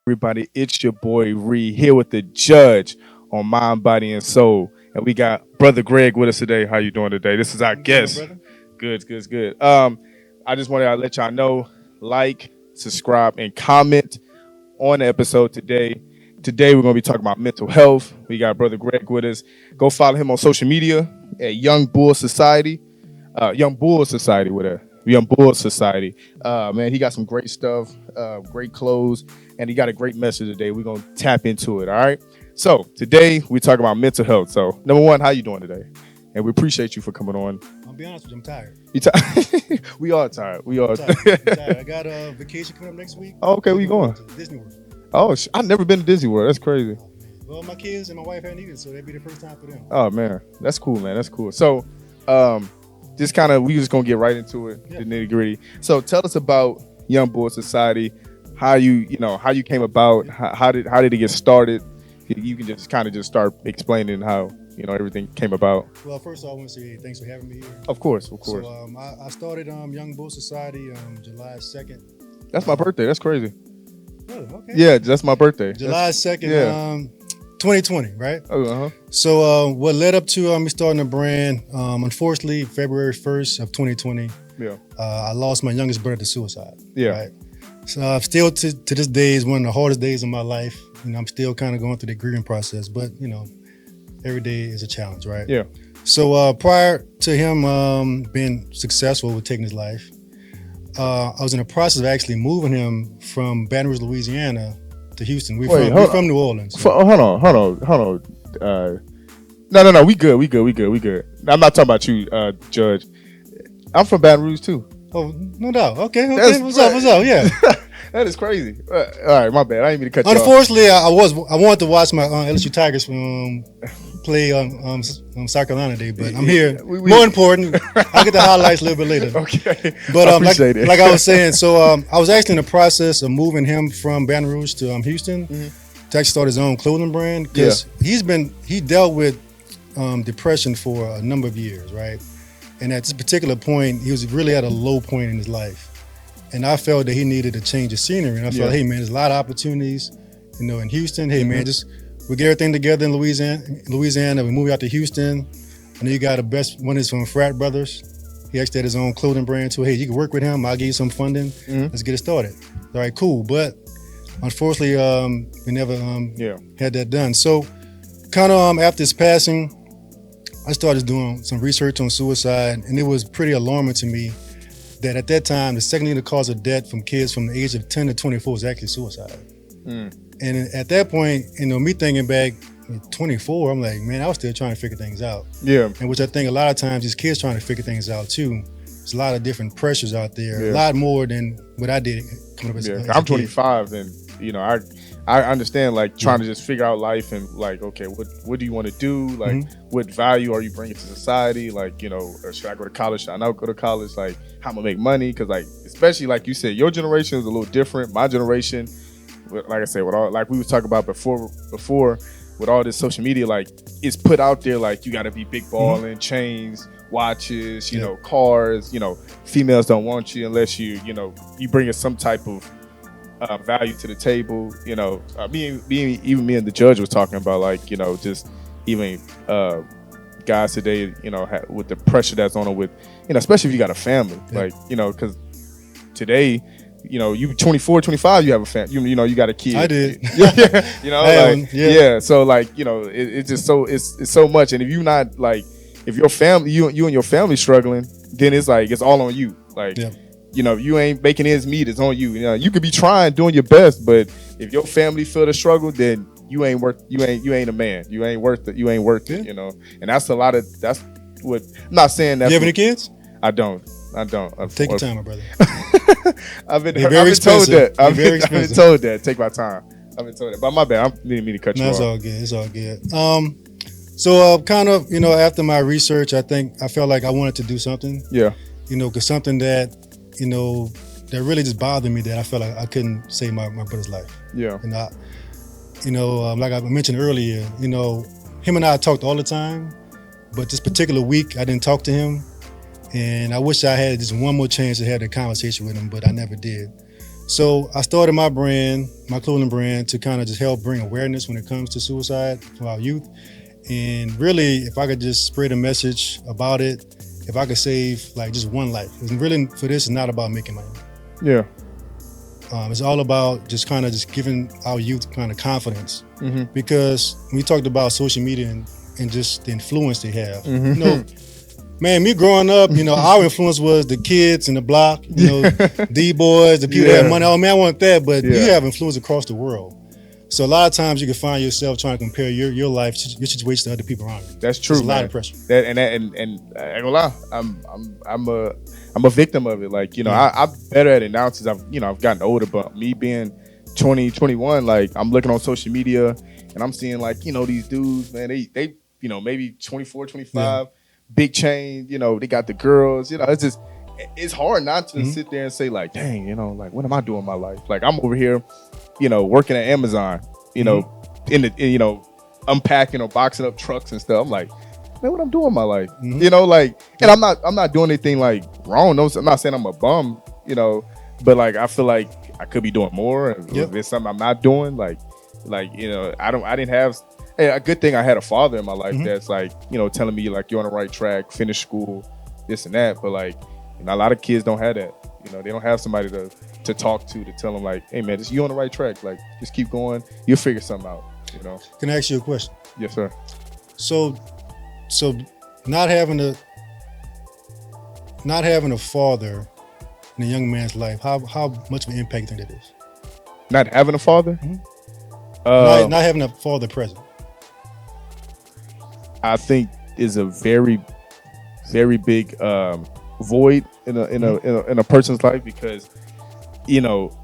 everybody? It's your boy Ree here with the judge on Mind, Body, and Soul. And we got Brother Greg with us today. How you doing today? This is our I'm good, my guest. brother. Good, good, good. I just wanted to let y'all know, like, subscribe, and comment on the episode today. Today we're gonna be talking about mental health. We got Brother Greg with us. Go follow him on social media at Young Bull Society. Young Bull Society with a Young Bull Society. Man, he got some great stuff, great clothes, and he got a great message today. We're gonna tap into it. All right. So today we talk about mental health. So number one, how you doing today? And we appreciate you for coming on. I'll be honest with you, I'm tired. We are tired. We are. I'm tired. I got a vacation coming up next week. Oh, okay, where you going? To Disney World. Oh, I've never been to Disney World. That's crazy. Oh, man. Well, my kids and my wife hadn't either, so that'd be the first time for them. Oh man, that's cool, man. That's cool. So, just we just gonna get right into it, the nitty gritty. So, tell us about Young Bull Society. How how you came about. How did it get started? You can just kind of start explaining how everything came about. Well, first of all, I want to say thanks for having me here. Of course, of course. So I started Young Bull Society July 2nd. That's my birthday. That's crazy. Really? Okay. Yeah, that's my birthday. July 2nd, 2020, right? Uh-huh. So what led up to me starting a brand, unfortunately, February 1st of 2020, I lost my youngest brother to suicide. Yeah. Right? So still to this day is one of the hardest days of my life. I'm still kind of going through the grieving process, but every day is a challenge, right? Yeah. So prior to him being successful with taking his life, I was in the process of actually moving him from Baton Rouge, Louisiana to Houston. We're from New Orleans. So. Hold on. No. We good. I'm not talking about you, Judge. I'm from Baton Rouge too. Oh, no doubt. Okay. What's up? Yeah. That is crazy. All right, my bad. I didn't mean to cut you off. Unfortunately, I wanted to watch my LSU Tigers play on South Carolina Day, but I'm here. More important, I'll get the highlights a little bit later. Okay. But I appreciate it. like I was saying, so I was actually in the process of moving him from Baton Rouge to Houston to actually start his own clothing brand because he dealt with depression for a number of years, right? And at this particular point, he was really at a low point in his life. And I felt that he needed to change the scenery. And I felt, hey man, there's a lot of opportunities, in Houston. Hey man, just we get everything together in Louisiana. We move out to Houston. I know you got the best one is from Frat Brothers. He actually had his own clothing brand too. Hey, you can work with him. I'll give you some funding. Let's get it started. All right, cool. But unfortunately, we never had that done. So kind of after his passing, I started doing some research on suicide, and it was pretty alarming to me that at that time, the second leading cause of death from kids from the age of 10 to 24 was actually suicide. And at that point, me thinking back at 24, I'm like, man, I was still trying to figure things out. Yeah. And which I think a lot of times these kids trying to figure things out too. There's a lot of different pressures out there, a lot more than what I did coming up as a I'm kid. 25 and, I understand trying to just figure out life and okay, what do you want to do? What value are you bringing to society? Or should I go to college? Should I not go to college? How I'm gonna make money? Because especially like you said, your generation is a little different. My generation, like I said, with all we was talking about before with all this social media, it's put out there you got to be big balling, chains, watches, cars. Females don't want you unless you bring us some type of value to the table. Me and the judge was talking about just even guys today, with the pressure that's on them with, especially if you got a family, because today, you 24, 25, you have a family, you got a kid. I did. So it's just it's so much. And if you not if your family, you and your family struggling, then it's it's all on you. You ain't making ends meet, it's on you. You could be trying, doing your best, but if your family feel the struggle, then you ain't a man. You ain't worth it. And that's that's what I'm not saying that. You have any kids? I don't. Take your time, my brother. I've been told that. I've been told that. Take my time. I've been told that. But my bad. I didn't mean to cut you off. It's all good. So kind of, after my research, I felt like I wanted to do something. Yeah. Because something that, that really just bothered me, that I felt like I couldn't save my brother's life. Yeah. And like I mentioned earlier, him and I talked all the time, but this particular week I didn't talk to him. And I wish I had just one more chance to have a conversation with him, but I never did. So I started my brand, my clothing brand, to kind of just help bring awareness when it comes to suicide for our youth. And really, if I could just spread a message about it, if I could save like just one life. And really, for this, it's not about making money. Yeah. It's all about just kind of just giving our youth kind of confidence. Because we talked about social media and just the influence they have. You know, man, me growing up, you know, our influence was the kids in the block, you know, D-boys, the people that had money. Oh man, I want that. But you have influence across the world. So a lot of times you can find yourself trying to compare your life, your situation to other people around you. That's true. There's a lot of pressure. And I ain't gonna lie, I'm a victim of it. Like, you know, I'm better at it now since I've gotten older. But me being 20, 21, like I'm looking on social media and I'm seeing like, you know, these dudes, man, they you know, maybe 24, 25, big chain, you know, they got the girls, you know, it's hard not to sit there and say like, dang, you know, like what am I doing in my life? Like I'm over here, you know, working at Amazon, you know, you know, unpacking or boxing up trucks and stuff. I'm like, man, what I'm doing in my life? You know, like, and I'm not doing anything like wrong. No, I'm not saying I'm a bum, you know, but like I feel like I could be doing more. If there's something I'm not doing, like you know, I didn't have. Hey, a good thing I had a father in my life that's like, you know, telling me like you're on the right track, finish school, this and that. But like, you know, a lot of kids don't have that. You know, they don't have somebody to talk to tell them like, hey man, you on the right track. Like, just keep going. You'll figure something out. You know. Can I ask you a question? Yes, sir. So not having a father in a young man's life, how much of an impact do you think that is? Not having a father? Not having a father present. I think is a very, very big void in a person's life, because you know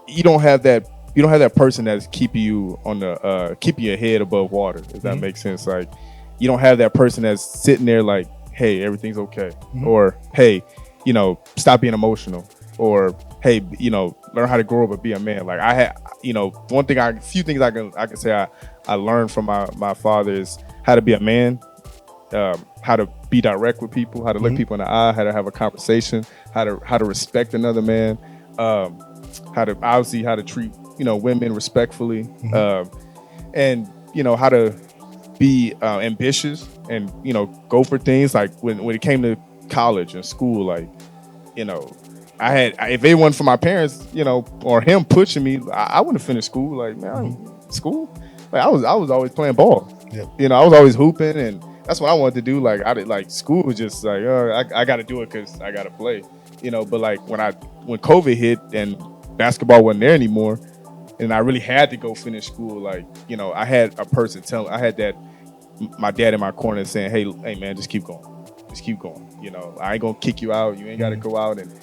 you don't have that person that's keeping you on the keeping your head above water, if that makes sense. Like you don't have that person that's sitting there like, hey, everything's okay, or hey, you know, stop being emotional, or hey, you know, learn how to grow up and be a man. Like I had, you know, few things I can say I learned from my father is how to be a man, how to be direct with people, how to look people in the eye, how to have a conversation, how to respect another man, how to treat, you know, women respectfully, and you know, how to be ambitious and, you know, go for things. Like when it came to college and school, like, you know, if it wasn't for my parents, you know, or him pushing me, I wouldn't have finished school. Like, man, school, like I was always playing ball. You know, I was always hooping, and that's what I wanted to do. Like school was just like, I got to do it because I got to play. You know, but like when COVID hit and basketball wasn't there anymore, and I really had to go finish school, like, you know, I had a person my dad in my corner saying, hey man, just keep going. You know, I ain't gonna kick you out. You ain't got to go out and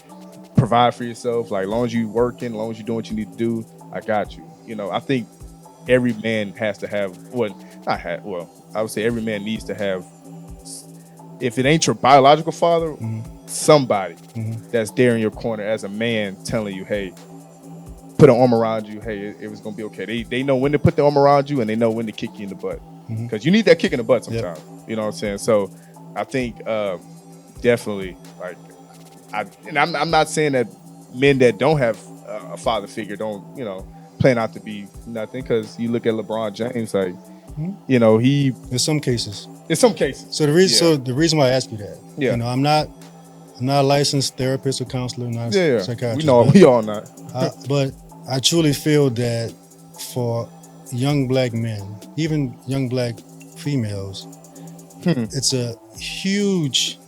provide for yourself. Like, as long as you working, as long as you doing what you need to do, I got you. You know, I think every man has to have I would say every man needs to have, if it ain't your biological father, somebody that's there in your corner as a man telling you, hey, put an arm around you. Hey, it was gonna be okay. They know when to put the arm around you, and they know when to kick you in the butt, because you need that kick in the butt sometimes. You know what I'm saying? So I think definitely, like, I'm not saying that men that don't have a father figure don't, you know, plan out to be nothing, because you look at LeBron James, like, you know, in some cases. So the reason why I ask you that, you know, I'm not a licensed therapist or counselor, not a psychiatrist. We all not. But I truly feel that for young black men, even young black females, it's a huge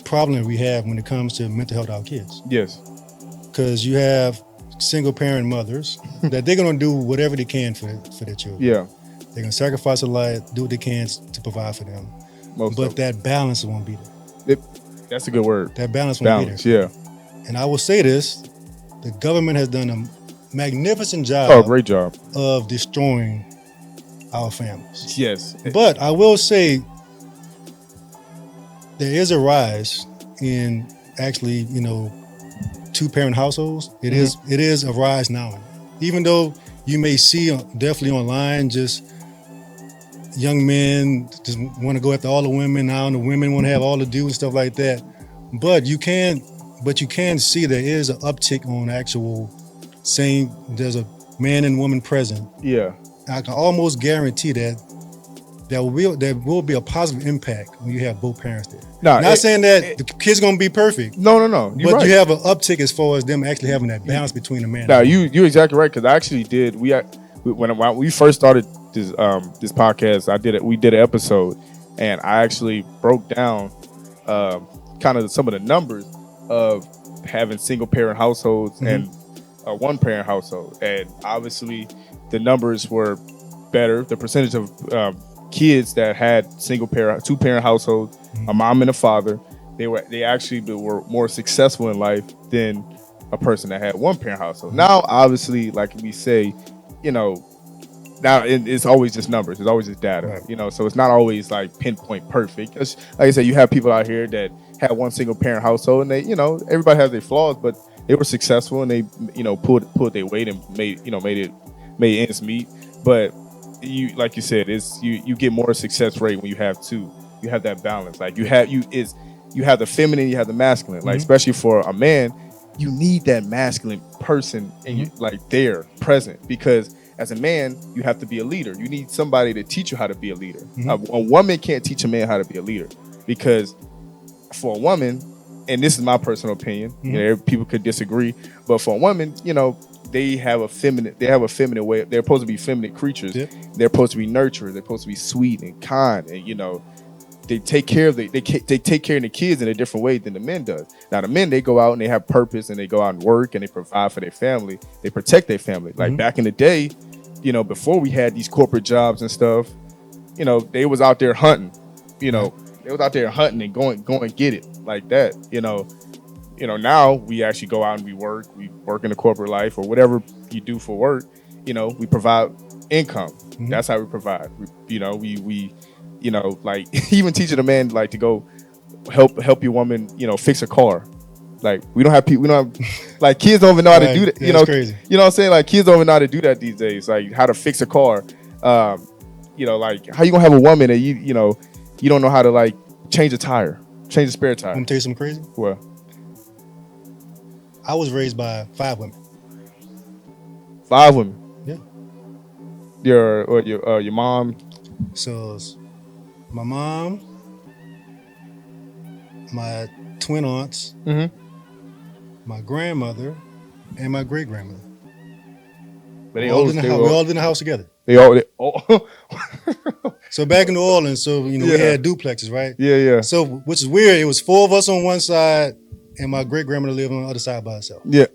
problem we have when it comes to mental health of our kids. Yes. Because you have single parent mothers that they're going to do whatever they can for their children. Yeah. They're going to sacrifice a life, do what they can to provide for them. But that balance won't be there. That's a good word. That balance won't be there. Yeah. And I will say this, the government has done a magnificent job. Oh, great job. Of destroying our families. Yes. But I will say there is a rise in actually, you know, two-parent households. It is a rise now. Even though you may see definitely online just young men just want to go after all the women now, and the women want to have all the dudes and stuff like that. But you can but you can see there is an uptick on actual saying there's a man and woman present. Yeah. I can almost guarantee that there will be a positive impact when you have both parents there. Nah, Not saying that the kids gonna be perfect. No. You're But right. you have an uptick as far as them actually having that balance between the man. Now and woman. you're exactly right, because I actually did. When we first started this podcast, we did an episode, and I actually broke down kind of some of the numbers of having single parent households and one parent household, and obviously the numbers were better. The percentage of kids that had two parent households, a mom and a father, they actually were more successful in life than a person that had one parent household. Now, obviously, like we say, now it's always just numbers. It's always just data, Right. So it's not always like pinpoint perfect. Like I said, you have people out here that had one single parent household, and they, everybody has their flaws, but they were successful and they, pulled their weight and made ends meet. But you, like you said, you get more success rate when you have two. You have that balance. Like you have the feminine, you have the masculine. Like especially for a man, you need that masculine person and you like there present, because as a man, you have to be a leader. You need somebody to teach you how to be a leader. A woman can't teach a man how to be a leader, because for a woman, and this is my personal opinion, people could disagree, but for a woman, they have a feminine way. They're supposed to be feminine creatures. Yep. They're supposed to be nurturers. They're supposed to be sweet and kind, and they take care of they take care of the kids in a different way than the men does. Now the men, they go out and they have purpose and they go out and work and they provide for their family. They protect their family. Like back in the day, before we had these corporate jobs and stuff, they was out there hunting. They was out there hunting and going and get it like that. Now we actually go out and we work in the corporate life or whatever you do for work. We provide income. That's how we provide. We like even teaching a man like to go help your woman, fix a car. Like we don't have like kids don't even know how to do that. That's crazy. You know what I'm saying? Like kids don't even know how to do that these days. Like how to fix a car. Like how you gonna have a woman that you don't know how to like change a tire, change a spare tire. I'm gonna tell you something crazy. What? I was raised by 5 women. 5 women. Yeah. Your mom. So it's my mom, my twin aunts, my grandmother, and my great grandmother. But we all lived in the house together. They all. So back in New Orleans, we had duplexes, right? Yeah. So which is weird. It was 4 of us on one side, and my great grandmother lived on the other side by herself. Yeah.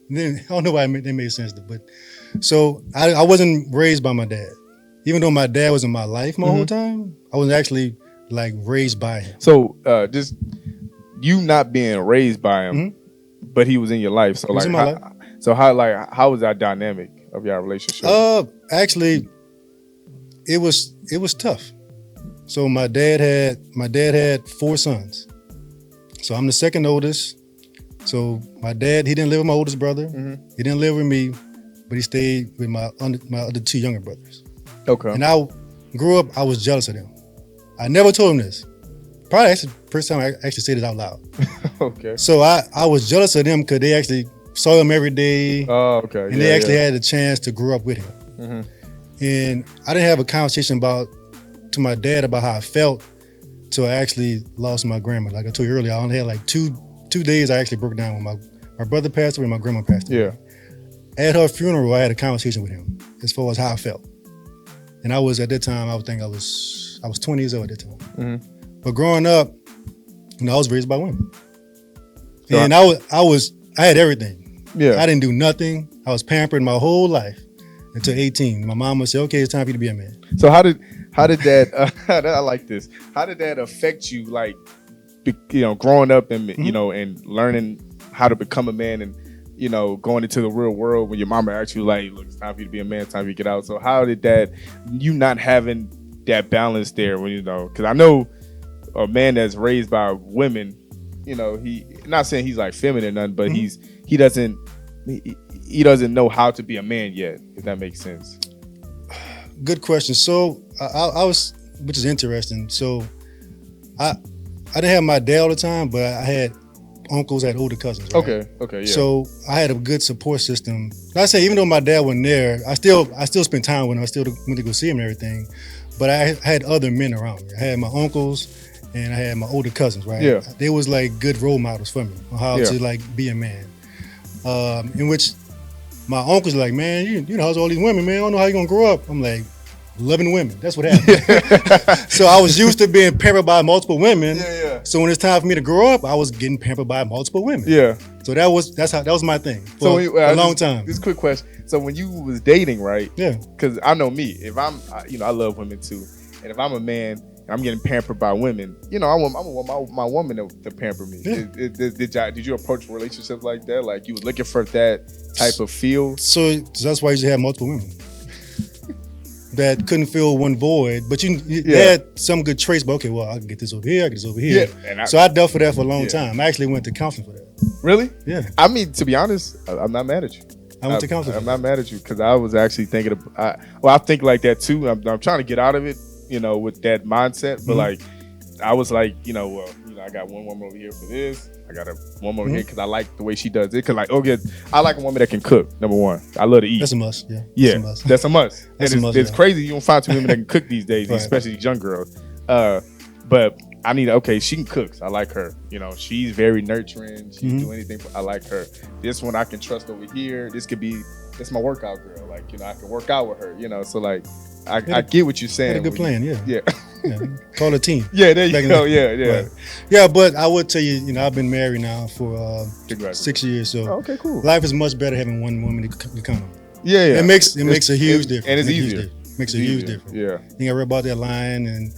And then I don't know why that made sense, but so I wasn't raised by my dad, even though my dad was in my life my whole time. I was actually like raised by him. So just you not being raised by him, but he was in your life. So He was in my life. So how was that dynamic of your relationship? Actually, it was tough. So my dad had 4 sons. So I'm the second oldest. So my dad, he didn't live with my oldest brother. He didn't live with me, but he stayed with my other 2 younger brothers. Okay. And I grew up, I was jealous of them. I never told him this. Probably actually first time I actually said it out loud. Okay. So I was jealous of them because they actually saw him every day. Oh, okay. And they actually had a chance to grow up with him. And I didn't have a conversation to my dad about how I felt till I actually lost my grandma. Like I told you earlier, I only had like two days I actually broke down when my brother passed away and my grandma passed away. Yeah. At her funeral, I had a conversation with him as far as how I felt. And I was, at that time, I was 20 years old at that time. But growing up, I was raised by women. So and I had everything. Yeah. I didn't do nothing. I was pampered my whole life until 18. My mom would say, okay, it's time for you to be a man. So how did that, I like this. How did that affect you, like, growing up and, and learning how to become a man and, going into the real world when your mama actually like, look, it's time for you to be a man, it's time for you to get out. So how did that, you not having that balance there when, because I know a man that's raised by women, he, not saying he's like feminine or nothing, but he doesn't know how to be a man yet, if that makes sense. Good question. So I was, which is interesting. So I didn't have my dad all the time, but I had uncles, I had older cousins. Right? Okay, yeah. So I had a good support system. Like I say, even though my dad wasn't there, I still spent time with him. I still went to go see him and everything. But I had other men around me. I had my uncles and I had my older cousins, right? Yeah. They was like good role models for me on how to like be a man. In which my uncles like, man, you know, how's all these women, man? I don't know how you're gonna grow up. I'm like, loving women. That's what happened. So I was used to being pampered by multiple women. Yeah. So when it's time for me to grow up, I was getting pampered by multiple women. Yeah. So that was my thing for a long time. This quick question. So when you was dating, right? Yeah. Because I know me. If I love women too, and if I'm a man and I'm getting pampered by women, I want my woman to pamper me. Yeah. Did you approach relationships like that? Like you was looking for that type of feel? So that's why you should have multiple women that couldn't fill one void, but they had some good traits. But okay, well, I can get this over here, I can get this over here. Yeah. So I dealt for that for a long time. I actually went to counseling for that. Really? Yeah. I mean, to be honest, I'm not mad at you. I went to counseling. I'm not mad at you because I was actually thinking I think like that too. I'm trying to get out of it, with that mindset. But like, I was like, I got one woman over here for this. I got a woman over here because I like the way she does it. Because I like a woman that can cook. Number one, I love to eat. That's a must. Yeah. That's a must. That's and a must. It's crazy. You don't find too many women that can cook these days, right. Especially these young girls. But I need she can cook. So I like her. She's very nurturing. She can do anything. I like her. This one I can trust over here. This my workout girl. Like, I can work out with her. So like, I get what you're saying. Had a good plan. Yeah. Call a team. Yeah, there you go. Yeah. Right. Yeah, but I would tell you, I've been married now for 6 years. So okay, cool. Life is much better having one woman to count on. Yeah. It makes a huge difference. And it's easier. Makes a huge difference. Yeah. You got to worry about that line and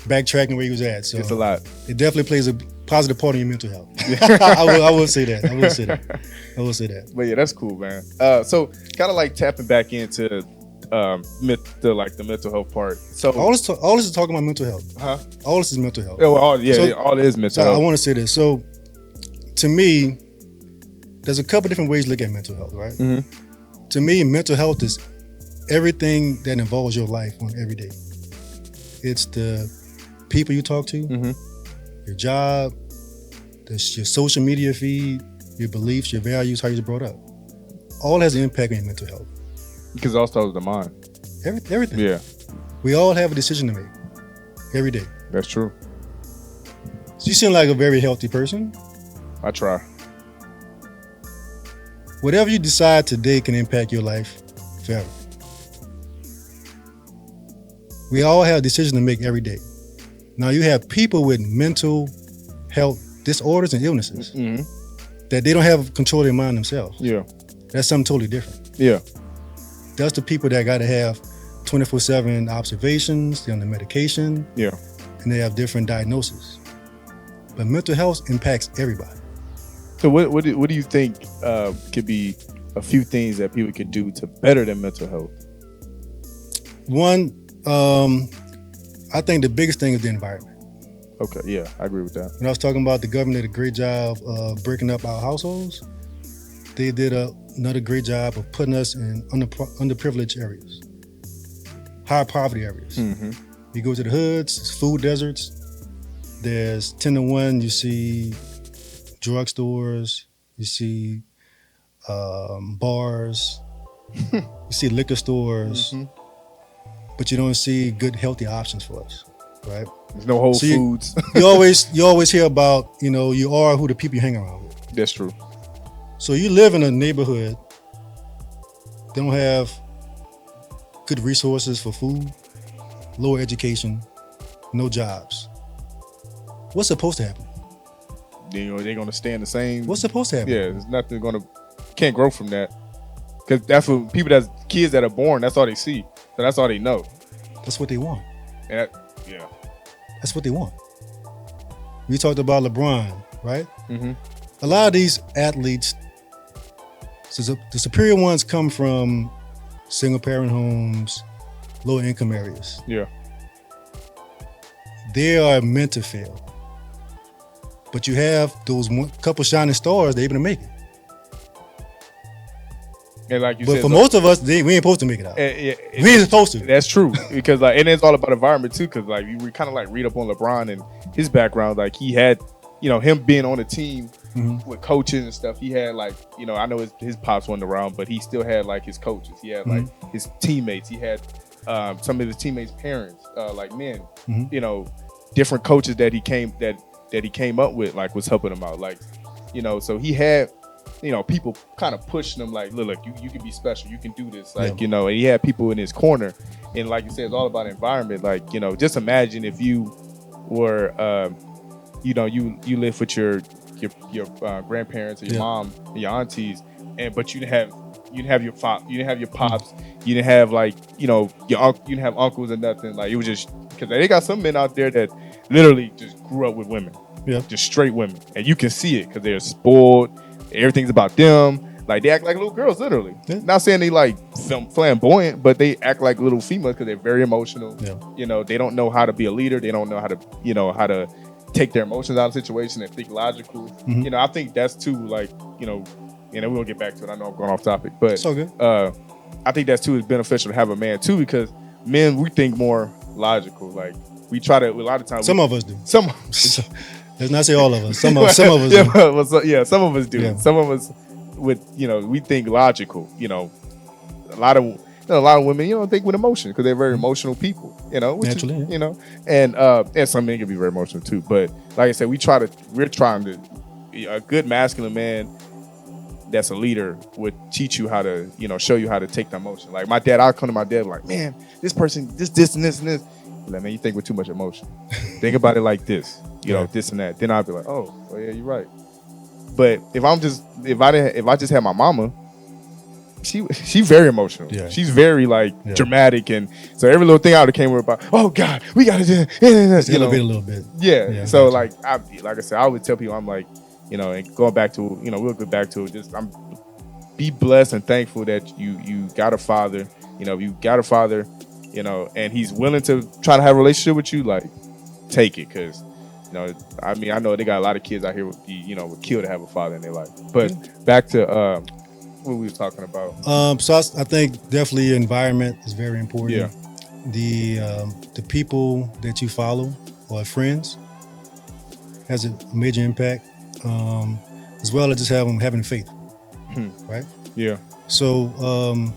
backtracking where he was at. So it's a lot. It definitely plays a positive part in your mental health. I will say that. I will say that. But yeah, that's cool, man. So kind of like tapping back into the mental health part. So all this is talking about mental health. Huh? All this is mental health. All it is mental health. I want to say this. So to me, there's a couple different ways to look at mental health, right? Mm-hmm. To me, mental health is everything that involves your life on every day. It's the people you talk to, your job, your social media feed, your beliefs, your values, how you're brought up. All has an impact on your mental health. Because it all starts with the mind. Everything. Yeah. We all have a decision to make every day. That's true. So you seem like a very healthy person. I try. Whatever you decide today can impact your life forever. We all have decisions to make every day. Now you have people with mental health disorders and illnesses that they don't have control of their mind themselves. Yeah. That's something totally different. Yeah. That's the people that got to have 24/7 observations, they're on the medication, and they have different diagnoses. But mental health impacts everybody. So what do you think could be a few things that people could do to better their mental health? One, I think the biggest thing is the environment. Okay, yeah, I agree with that. When I was talking about the government did a great job of breaking up our households, they did another great job of putting us in underprivileged areas, high poverty areas. Mm-hmm. You go to the hoods, it's food deserts. There's 10 to 1, you see drugstores, you see bars, you see liquor stores, but you don't see good, healthy options for us, right? There's no Whole Foods. you always hear about, you are who the people you hang around with. That's true. So you live in a neighborhood, they don't have good resources for food, lower education, no jobs. What's supposed to happen? They're gonna stay in the same. What's supposed to happen? Yeah, there's nothing can't grow from that. Because that's what kids that are born, that's all they see. So that's all they know. That's what they want. And that's what they want. We talked about LeBron, right? Mm-hmm. A lot of these athletes, so the superior ones come from single parent homes, low income areas. Yeah. They are meant to fail. But you have those couple shining stars, they're able to make it. And like you but said, for most of us, we ain't supposed to make it out. We ain't supposed to. That's true. Because and it's all about environment too. Because we kind of read up on LeBron and his background. Like he had him being on a team with coaches and stuff, he had like, I know his pops wasn't around, but he still had like his coaches. He had like his teammates. He had some of his teammates' parents, like men, different coaches that he came up with, like was helping him out. Like, so he had, people kind of pushing him like, look, you can be special. You can do this. Like, and he had people in his corner. And like you said, it's all about environment. Like, just imagine if you were, you live with your grandparents or your mom and your aunties, but you didn't have your pops, you didn't have like, your uncle, you didn't have uncles or nothing. Like, it was just because they got some men out there that literally just grew up with women, just straight women, and you can see it because they're spoiled. Everything's about them. Like, they act like little girls, literally. Not saying they like flamboyant, but they act like little females because they're very emotional. They don't know how to be a leader. They don't know how to take their emotions out of the situation and think logical. I think that's too, like, and then we'll get back to it. I know I'm going off topic, but it's all good. I think that's too is beneficial to have a man too, because men, we think more logical. Like, we try to, a lot of times. Some of us do. Let's not say all of us. Some of us do. Some of us do. Yeah. Some of us we think logical. A lot of women, think with emotion because they're very emotional people. Naturally, and some men can be very emotional too. But like I said, we're trying to a good masculine man that's a leader would teach you how to, show you how to take the emotion. Like my dad, I'll come to my dad like, man, this person, this and this and this. Like, man, you think with too much emotion. Think about it like this, this and that. Then I'll be like, oh yeah, you're right. But if I just had my mama, she very emotional. Yeah. She's very like dramatic, and so every little thing I would have came with about, oh God, we gotta do this. A little bit. Yeah. So like I said, I would tell people, I'm like, and going back to, we'll go back to it. Just be blessed and thankful that you got a father. You got a father, and he's willing to try to have a relationship with you. Like, take it, because I know they got a lot of kids out here would kill to have a father in their life. But back to what we were talking about. So I think definitely environment is very important. Yeah. The people that you follow or friends has a major impact, as well as just having faith, right? Yeah. So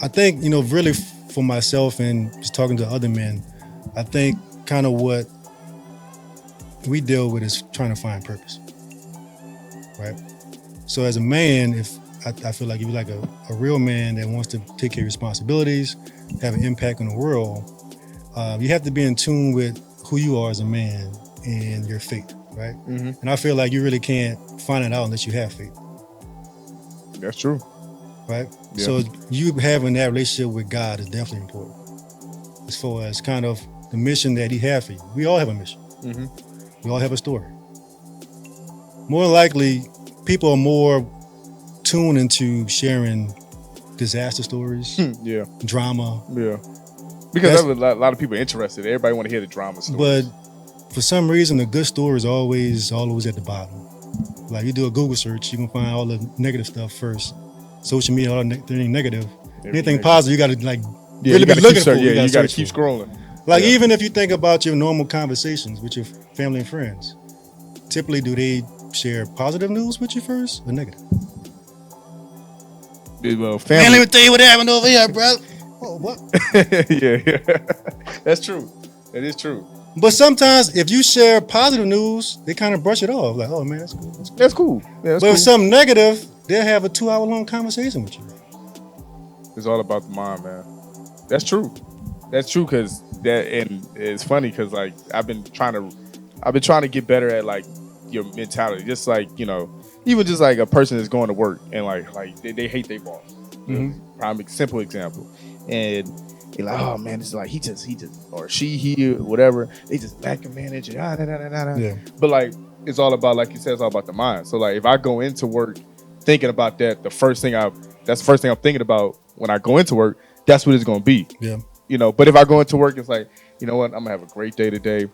I think really for myself and just talking to other men, I think kind of what we deal with is trying to find purpose, right? So as a man, if I feel like if you're like a real man that wants to take care of responsibilities, have an impact on the world, you have to be in tune with who you are as a man and your faith, right? And I feel like you really can't find it out unless you have faith. That's true. Right? Yeah. So you having that relationship with God is definitely important as far as kind of the mission that he had for you. We all have a mission. We all have a story. More likely, people are more tuned into sharing disaster stories, drama. Yeah. Because a lot of people interested. Everybody want to hear the drama stories. But for some reason, the good story is always at the bottom. Like, you do a Google search, you can find all the negative stuff first. Social media, all everything negative. Anything positive, you got to really be looking for. You got to keep scrolling. Like, even if you think about your normal conversations with your family and friends, typically do they share positive news with you first or negative? Well, man, let me tell you what happened over here, bro. Oh, what? yeah. That's true. That is true. But sometimes if you share positive news, they kind of brush it off. Like, oh man, that's cool. That's cool. Yeah, but if something negative, they'll have a 2-hour-long conversation with you. It's all about the mind, man. That's true. That's true, because and it's funny because like I've been trying to get better at like your mentality. Just like, even just like a person that's going to work and like they hate their boss. Prime simple example. And you're like, oh man, it's like he just or he whatever, they just micromanage it. Yeah. But like, it's all about, like you said, it's all about the mind. So like if I go into work thinking about that, that's the first thing I'm thinking about when I go into work, that's what it's gonna be. Yeah. But if I go into work, it's like, you know what, I'm gonna have a great day today.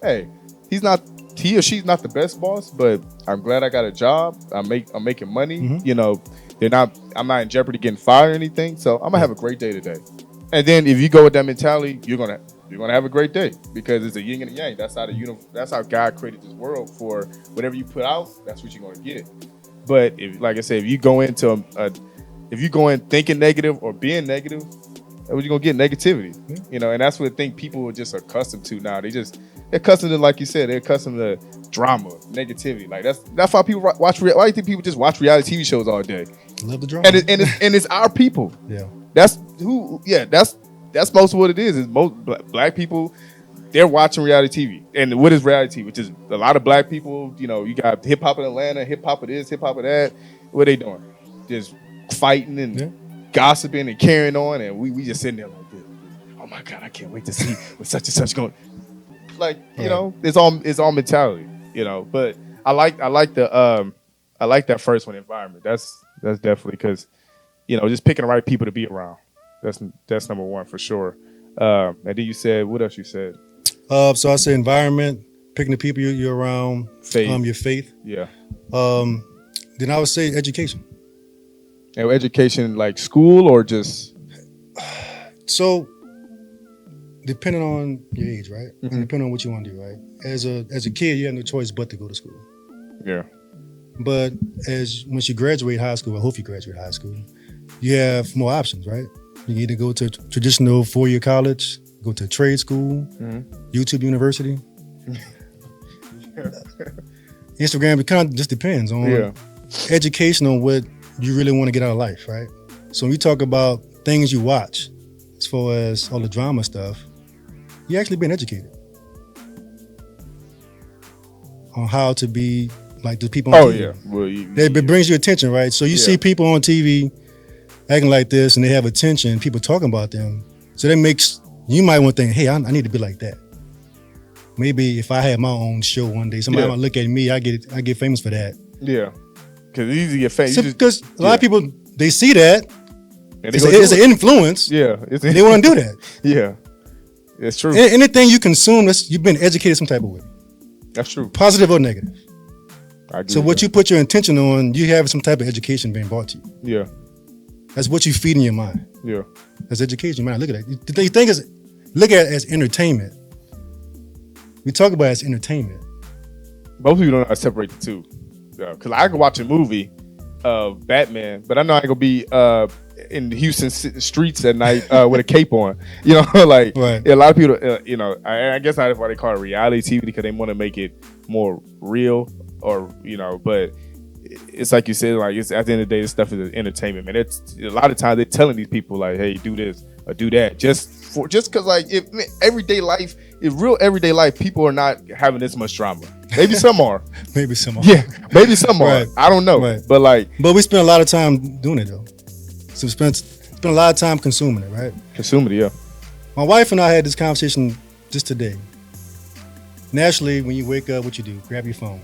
Hey, he or she's not the best boss, but I'm glad I got a job. I'm making money. I'm not in jeopardy getting fired or anything. So I'm gonna have a great day today. And then if you go with that mentality, you're gonna you're gonna have a great day because it's a yin and a yang. That's how God created this world. For whatever you put out, that's what you're gonna get. But if, like I said, if you go in thinking negative or being negative, that's what you're gonna get, negativity. You know, and that's what I think people are just accustomed to now. They're accustomed to, like you said, they're accustomed to drama, negativity. Like that's why people watch. Why do you think people just watch reality TV shows all day? Love the drama, and it's our people. Yeah, that's who. Yeah, that's most of what it is. Is most black people. They're watching reality TV. And what is reality TV? Which is a lot of black people. You know, you got hip hop in Atlanta, hip hop of this, hip hop of that. What are they doing? Just fighting and gossiping and carrying on, and we just sitting there like this. Oh my God, I can't wait to see what such and such going. Like, you know, it's all mentality, you know. But I like that first one, environment. That's definitely because, you know, just picking the right people to be around. That's number one for sure. And then you said, what else you said? So I say environment, picking the people you're around, faith. Your faith. Yeah. Then I would say education. And education, like school or just? So, depending on your age, right? And depending on what you want to do, right? As a kid, you have no choice but to go to school. Yeah. But once you graduate high school, I hope you graduate high school, you have more options, right? You can either go to a traditional 4-year college, go to a trade school, YouTube University, Instagram. It kind of just depends on education on what you really want to get out of life, right? So when you talk about things you watch, as far as all the drama stuff, you actually been educated on how to be like the people on TV. Yeah. Well, it brings you attention, right? So you see people on TV acting like this and they have attention, people talking about them. So that makes, you might want to think, hey, I need to be like that. Maybe if I had my own show one day, somebody might look at me, I get famous for that. Yeah. Because it's easy to get famous. Because a lot of people, they see that. And it's an influence. Yeah. They want to do that. Yeah. It's true. Anything you consume, you've been educated some type of way. That's true. Positive or negative. I agree so what you put your intention on, you have some type of education being brought to you. Yeah. That's what you feed in your mind. Yeah. That's education. You might look at that. You think look at it as entertainment. We talk about it as entertainment. Most people don't know how to separate the two. Because I can watch a movie of Batman, but I know I ain't gonna be in the Houston streets at night with a cape on. You know, like a lot of people. You know, I guess that's why they call it reality TV, because they want to make it more real, or you know. But it's like you said, like it's at the end of the day, this stuff is entertainment, man. It's a lot of times they're telling these people like, hey, do this or do that, just because like if everyday life is real, everyday life, people are not having this much drama. Maybe some are. Maybe some are. Yeah, maybe some are. I don't know. But we spend a lot of time doing it though. So we spend a lot of time consuming it, right? Consuming it, yeah. My wife and I had this conversation just today. Naturally, when you wake up, what you do? Grab your phone.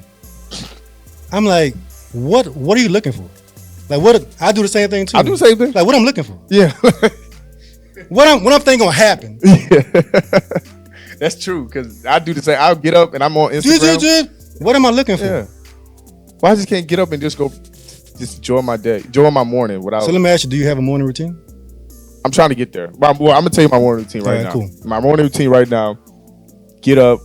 I'm like, what are you looking for? Like what? I do the same thing too. I do the same thing. Like what I'm looking for. Yeah. what I'm thinking gonna happen. Yeah. That's true, because I do the same. I'll get up and I'm on Instagram. What am I looking for? Yeah. Why I just can't get up and just enjoy my day, enjoy my morning without. So let me ask you, do you have a morning routine? I'm trying to get there. Well, I'm gonna tell you my morning routine right now. Cool. My morning routine right now: get up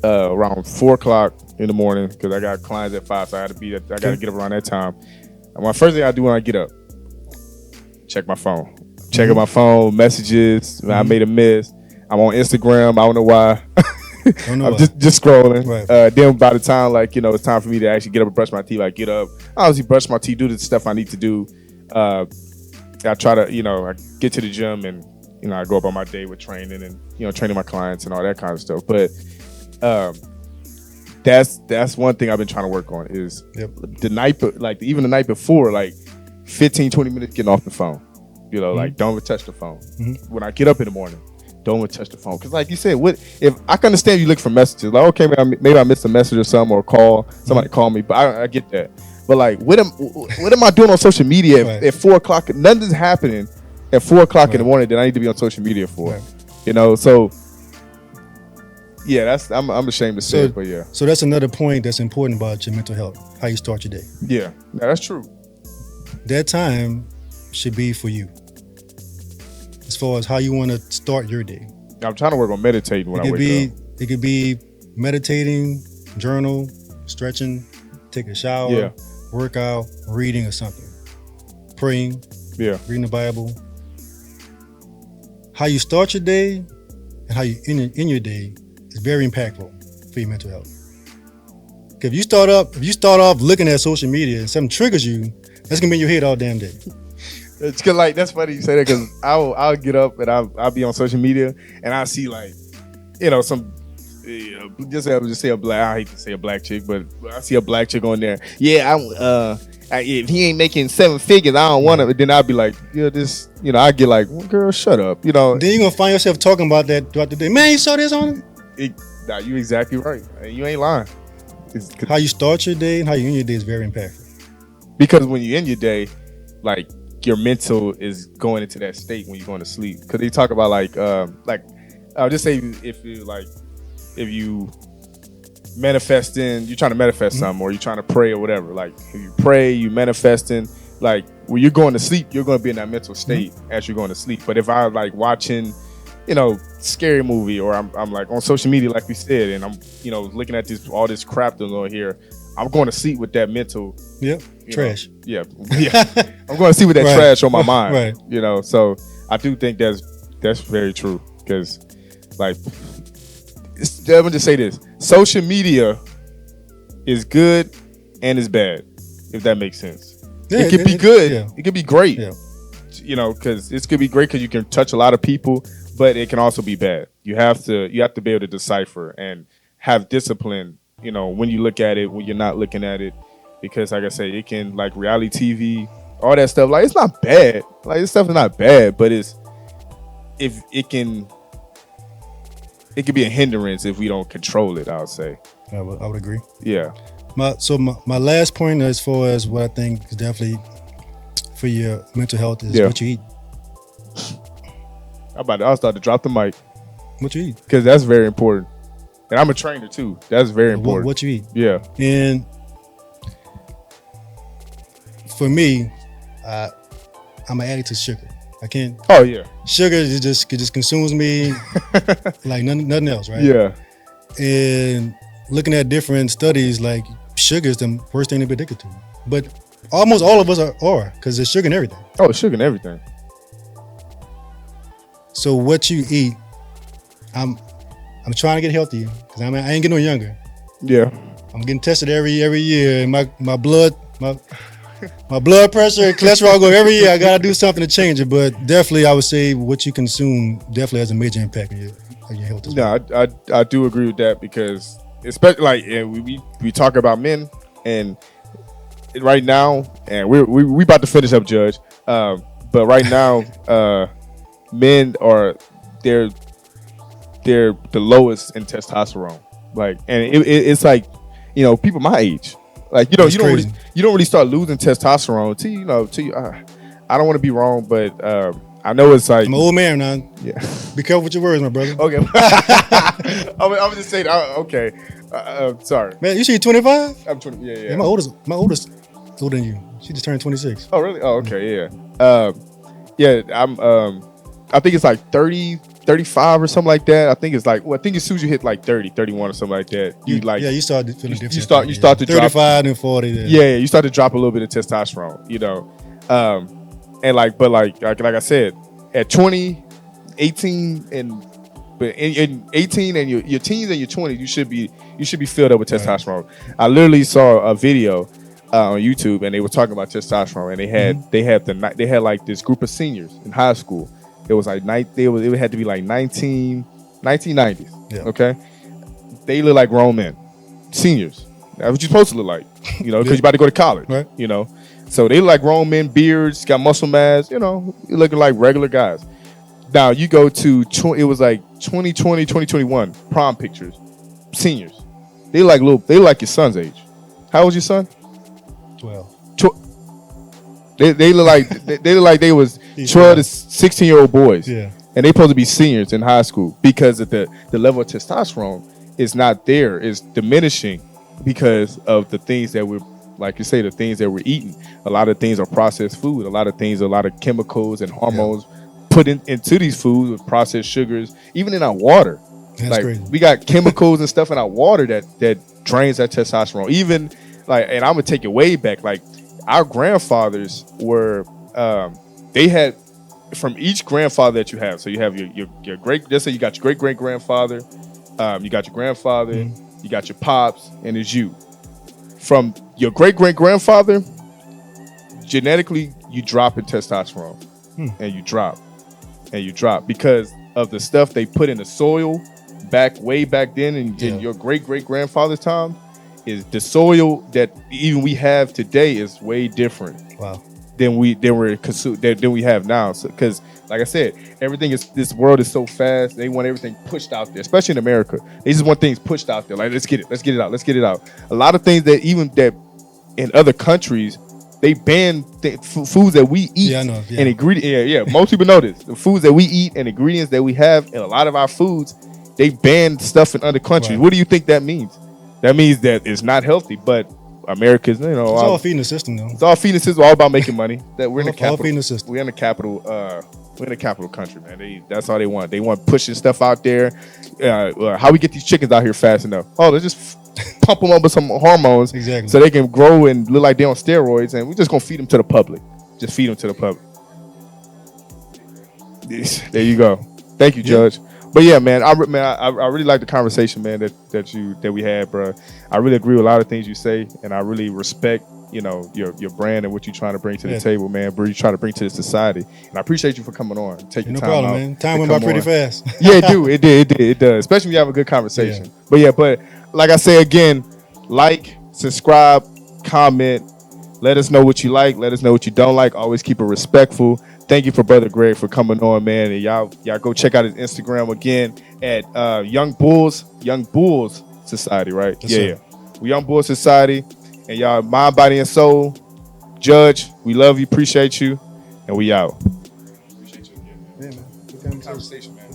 around 4:00 in the morning because I got clients at 5, so I gotta get up around that time. And my first thing I do when I get up, check my phone. Checking my phone, messages. I made a miss. I'm on Instagram. I don't know why. I'm just scrolling. Right. Then by the time it's time for me to actually get up and brush my teeth, I get up. I obviously brush my teeth, do the stuff I need to do. I try to, I get to the gym and I go about my day with training and training my clients and all that kind of stuff. But that's one thing I've been trying to work on is the night, even the night before, 15, 20 minutes getting off the phone. Don't even touch the phone. When I get up in the morning, don't even touch the phone. Because like you said, what if I can understand you look for messages? Like, okay, maybe I missed a message or something, or call somebody call me, but I get that. But what am I doing on social media at 4:00? Nothing's happening at 4:00 in the morning that I need to be on social media for. So yeah, I'm ashamed to say it, but yeah. So that's another point that's important about your mental health, how you start your day. Yeah, that's true. That time should be for you. As far as how you want to start your day. I'm trying to work on meditating when I wake up. It could be meditating, journal, stretching, take a shower, Yeah. workout, reading or something, praying, reading the Bible. How you start your day and how you end your day is very impactful for your mental health. If you start off looking at social media and something triggers you, that's gonna be in your head all damn day. It's cause like that's funny you say that because I'll get up and I'll be on social media and I see like some just say a black, I hate to say a black chick, but I see a black chick on there. Yeah, if he ain't making 7 figures, I don't want to. Then I'll be like, I get like, well, girl, shut up, Then you're gonna find yourself talking about that throughout the day. Man, you saw this on him? Nah, you exactly right. You ain't lying. How you start your day and how you end your day is very impactful. Because when you end your day, like your mental is going into that state when you're going to sleep. Because they talk about like I'll just say if you manifesting, you're trying to manifest something, or you're trying to pray or whatever. Like if you pray, you manifesting. Like when you're going to sleep, you're going to be in that mental state as you're going to sleep. But if I'm like watching, scary movie, or I'm like on social media, like we said, and I'm looking at all this crap that's on here, I'm going to sleep with that mental. Trash. I'm going to sleep with that trash on my mind. Right. So I do think that's very true because like. Let me just say this: social media is good and is bad, if that makes sense. It could be good. It could be great. Because it could be great because you can touch a lot of people, but it can also be bad. You have to be able to decipher and have discipline. When you look at it, when you're not looking at it, because like I say, it can like reality TV, all that stuff. Like it's not bad. Like this stuff is not bad, but it can be a hindrance if we don't control it, I would say. I would agree. Yeah. My last point as far as what I think is definitely for your mental health is what you eat. I'll start to drop the mic. What you eat. Because that's very important. And I'm a trainer too. That's very important. What you eat. Yeah. And for me, I'm an addict to sugar. I can't. Oh yeah. Sugar just consumes me like nothing else, right? Yeah. And looking at different studies, like sugar is the worst thing to be addicted to. But almost all of us are because there's sugar in everything. Oh, sugar in everything. So what you eat, I'm trying to get healthy because I ain't getting no younger. Yeah. I'm getting tested every year, and my blood pressure and cholesterol go every year. I gotta do something to change it, but definitely I would say what you consume definitely has a major impact on your health. No, I do agree with that because especially like we talk about men and right now, and we about to finish up, Judge. But right now, men are they're the lowest in testosterone. Like, and it's like people my age. Like you don't really start losing testosterone till I don't want to be wrong, but I know it's like I'm an old man now. Yeah, be careful with your words, my brother. Okay, I'm just saying. Okay, sorry, man. You see 25? I'm 20. Yeah. My oldest older than you. She just turned 26. Oh really? Oh okay, yeah. I'm I think it's like 30, 35 or something like that. I think it's like, I think as soon as you hit like 30, 31 or something like that, you start feeling different. You start to 35 drop, and 40. Yeah, you start to drop a little bit of testosterone, and like I said, at 20, 18 in 18 and your teens and your 20s, you should be filled up with testosterone. Right. I literally saw a video on YouTube and they were talking about testosterone, and they had like this group of seniors in high school. It was like it had to be like 1990s. Yeah. Okay, they look like grown men, seniors. That's what you're supposed to look like, because you're about to go to college, right? So they look like grown men, beards, got muscle mass, you're looking like regular guys. Now you go to it was like 2020, 2021 prom pictures, seniors. They look like your son's age. How old's your son? 12. They look like they was 12 to 16-year-old boys. Yeah. And they supposed to be seniors in high school because of the level of testosterone is not there. It's diminishing because of the things that we're, like you say, the things that we're eating. A lot of things are processed food. A lot of things, a lot of chemicals and hormones put into these foods with processed sugars, even in our water. That's Like crazy. we got chemicals and stuff in our water that drains that testosterone. Even like, and I'm gonna take it way back. Like our grandfathers were, they had from each grandfather that you have. So you have your great. Let's say you got your great grandfather, you got your grandfather, you got your pops, and it's you. From your great grandfather, genetically you drop in testosterone, and you drop because of the stuff they put in the soil way back then in your great grandfather's time. Is the soil that even we have today is way different. Wow. Than we have now. So, because like I said, this world is so fast. They want everything pushed out there, especially in America. They just want things pushed out there. Like let's get it out. A lot of things that even that in other countries they ban foods that we eat and ingredients. Most people know this. The foods that we eat and ingredients that we have in a lot of our foods, they ban stuff in other countries. Right. What do you think that means? That means that it's not healthy, but America's, it's all feeding the system, though. It's all feeding the system, all about making money. That we're in the capital. All feeding the system. We're in the capital. We're in the capital country, man. That's all they want. They want pushing stuff out there. How we get these chickens out here fast enough? Oh, let's just pump them up with some hormones, so they can grow and look like they're on steroids, and we're just gonna feed them to the public. Just feed them to the public. There you go. Thank you, Judge. But yeah, man, I really like the conversation, man, that we had, bro. I really agree with a lot of things you say, and I really respect, your brand and what you're trying to bring to the table, man. Bro, you trying to bring to the society, and I appreciate you for coming on. Taking no time problem, out man. Time went by pretty fast. Yeah, it did. It does, especially when you have a good conversation. Yeah. But like I say again, like, subscribe, comment, let us know what you like, let us know what you don't like. Always keep it respectful. Thank you for Brother Greg for coming on, man. And y'all go check out his Instagram again at Young Bulls Society, right? Yeah. We Young Bulls Society. And y'all, mind, body, and soul. Judge, we love you, appreciate you, and we out. Appreciate you again, man. Yeah, man. Good conversation, man.